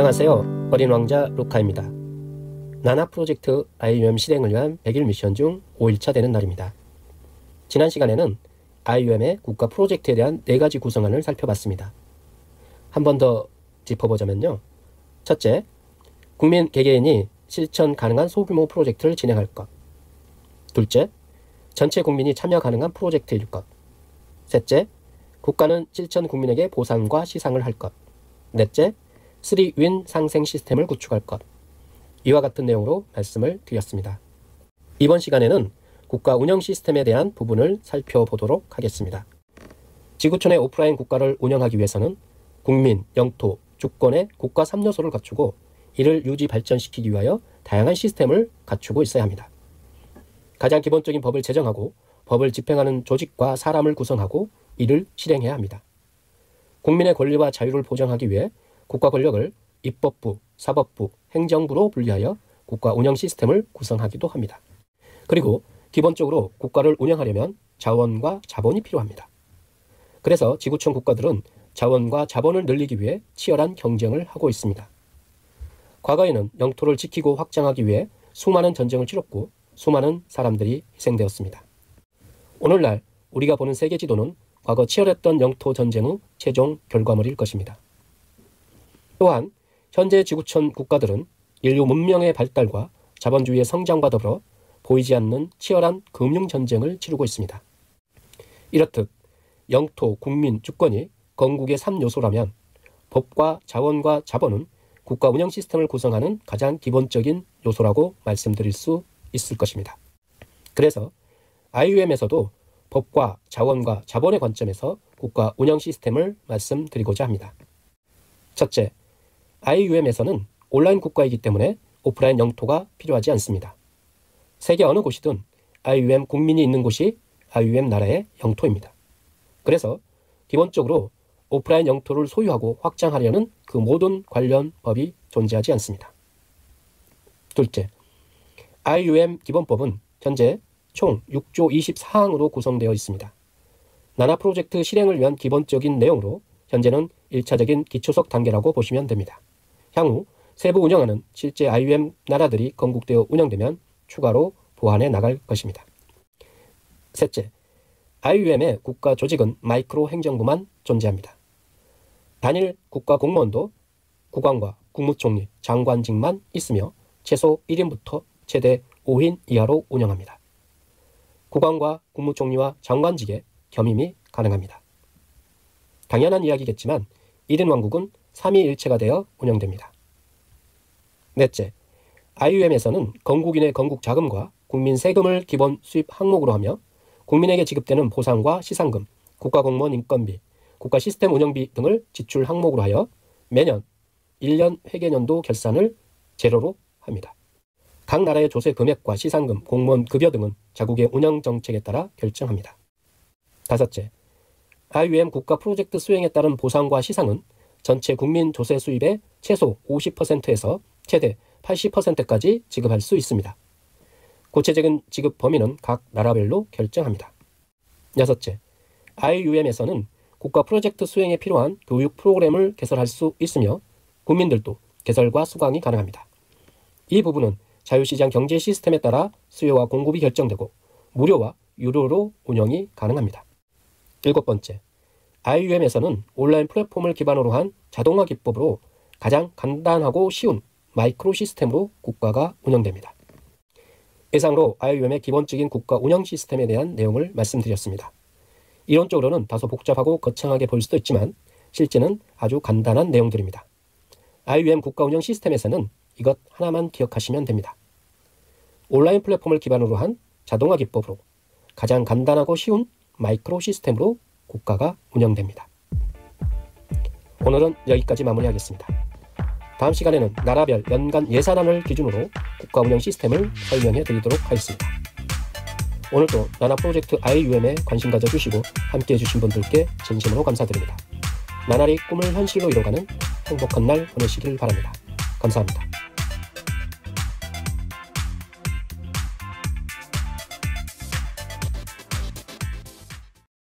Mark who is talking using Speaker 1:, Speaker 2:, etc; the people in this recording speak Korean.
Speaker 1: 안녕하세요. 어린 왕자 루카입니다. 나나 프로젝트 IUM 실행을 위한 100일 미션 중 5일차 되는 날입니다. 지난 시간에는 IUM의 국가 프로젝트에 대한 4가지 구성안을 살펴봤습니다. 한 번 더 짚어보자면요. 첫째, 국민 개개인이 실천 가능한 소규모 프로젝트를 진행할 것. 둘째, 전체 국민이 참여 가능한 프로젝트일 것. 셋째, 국가는 실천 국민에게 보상과 시상을 할 것. 넷째, 3윈 상생 시스템을 구축할 것. 이와 같은 내용으로 말씀을 드렸습니다. 이번 시간에는 국가 운영 시스템에 대한 부분을 살펴보도록 하겠습니다. 지구촌의 오프라인 국가를 운영하기 위해서는 국민, 영토, 주권의 국가 3요소를 갖추고 이를 유지 발전시키기 위하여 다양한 시스템을 갖추고 있어야 합니다. 가장 기본적인 법을 제정하고 법을 집행하는 조직과 사람을 구성하고 이를 실행해야 합니다. 국민의 권리와 자유를 보장하기 위해 국가 권력을 입법부, 사법부, 행정부로 분리하여 국가 운영 시스템을 구성하기도 합니다. 그리고 기본적으로 국가를 운영하려면 자원과 자본이 필요합니다. 그래서 지구촌 국가들은 자원과 자본을 늘리기 위해 치열한 경쟁을 하고 있습니다. 과거에는 영토를 지키고 확장하기 위해 수많은 전쟁을 치렀고 수많은 사람들이 희생되었습니다. 오늘날 우리가 보는 세계 지도는 과거 치열했던 영토 전쟁 후 최종 결과물일 것입니다. 또한 현재 지구촌 국가들은 인류 문명의 발달과 자본주의의 성장과 더불어 보이지 않는 치열한 금융전쟁을 치르고 있습니다. 이렇듯 영토, 국민, 주권이 건국의 3요소라면 법과 자원과 자본은 국가 운영 시스템을 구성하는 가장 기본적인 요소라고 말씀드릴 수 있을 것입니다. 그래서 IUM에서도 법과 자원과 자본의 관점에서 국가 운영 시스템을 말씀드리고자 합니다. 첫째, IUM에서는 온라인 국가이기 때문에 오프라인 영토가 필요하지 않습니다. 세계 어느 곳이든 IUM 국민이 있는 곳이 IUM 나라의 영토입니다. 그래서 기본적으로 오프라인 영토를 소유하고 확장하려는 그 모든 관련 법이 존재하지 않습니다. 둘째, IUM 기본법은 현재 총 6조 24항으로 구성되어 있습니다. 나나 프로젝트 실행을 위한 기본적인 내용으로 현재는 1차적인 기초석 단계라고 보시면 됩니다. 향후 세부 운영하는 실제 IUM 나라들이 건국되어 운영되면 추가로 보완해 나갈 것입니다. 셋째, IUM의 국가 조직은 마이크로 행정부만 존재합니다. 단일 국가 공무원도 국왕과 국무총리, 장관직만 있으며 최소 1인부터 최대 5인 이하로 운영합니다. 국왕과 국무총리와 장관직에 겸임이 가능합니다. 당연한 이야기겠지만 1인 왕국은 3위일체가 되어 운영됩니다. 넷째, IUM에서는 건국인의 건국 자금과 국민 세금을 기본 수입 항목으로 하며 국민에게 지급되는 보상과 시상금, 국가공무원 인건비, 국가 시스템 운영비 등을 지출 항목으로 하여 매년 1년 회계년도 결산을 제로로 합니다. 각 나라의 조세 금액과 시상금, 공무원 급여 등은 자국의 운영 정책에 따라 결정합니다. 다섯째, IUM 국가 프로젝트 수행에 따른 보상과 시상은 전체 국민 조세 수입의 최소 50%에서 최대 80%까지 지급할 수 있습니다. 구체적인 지급 범위는 각 나라별로 결정합니다. 여섯째, IUM에서는 국가 프로젝트 수행에 필요한 교육 프로그램을 개설할 수 있으며 국민들도 개설과 수강이 가능합니다. 이 부분은 자유시장 경제 시스템에 따라 수요와 공급이 결정되고 무료와 유료로 운영이 가능합니다. 일곱 번째, IUM에서는 온라인 플랫폼을 기반으로 한 자동화 기법으로 가장 간단하고 쉬운 마이크로 시스템으로 국가가 운영됩니다. 이상으로 IUM의 기본적인 국가 운영 시스템에 대한 내용을 말씀드렸습니다. 이론적으로는 다소 복잡하고 거창하게 보일 수도 있지만 실제는 아주 간단한 내용들입니다. IUM 국가 운영 시스템에서는 이것 하나만 기억하시면 됩니다. 온라인 플랫폼을 기반으로 한 자동화 기법으로 가장 간단하고 쉬운 마이크로 시스템으로 국가가 운영됩니다. 오늘은 여기까지 마무리하겠습니다. 다음 시간에는 나라별 연간 예산안을 기준으로 국가 운영 시스템을 설명해 드리도록 하겠습니다. 오늘도 나나 프로젝트 IUM에 관심 가져주시고 함께해 주신 분들께 진심으로 감사드립니다. 나날이 꿈을 현실로 이뤄가는 행복한 날 보내시길 바랍니다. 감사합니다.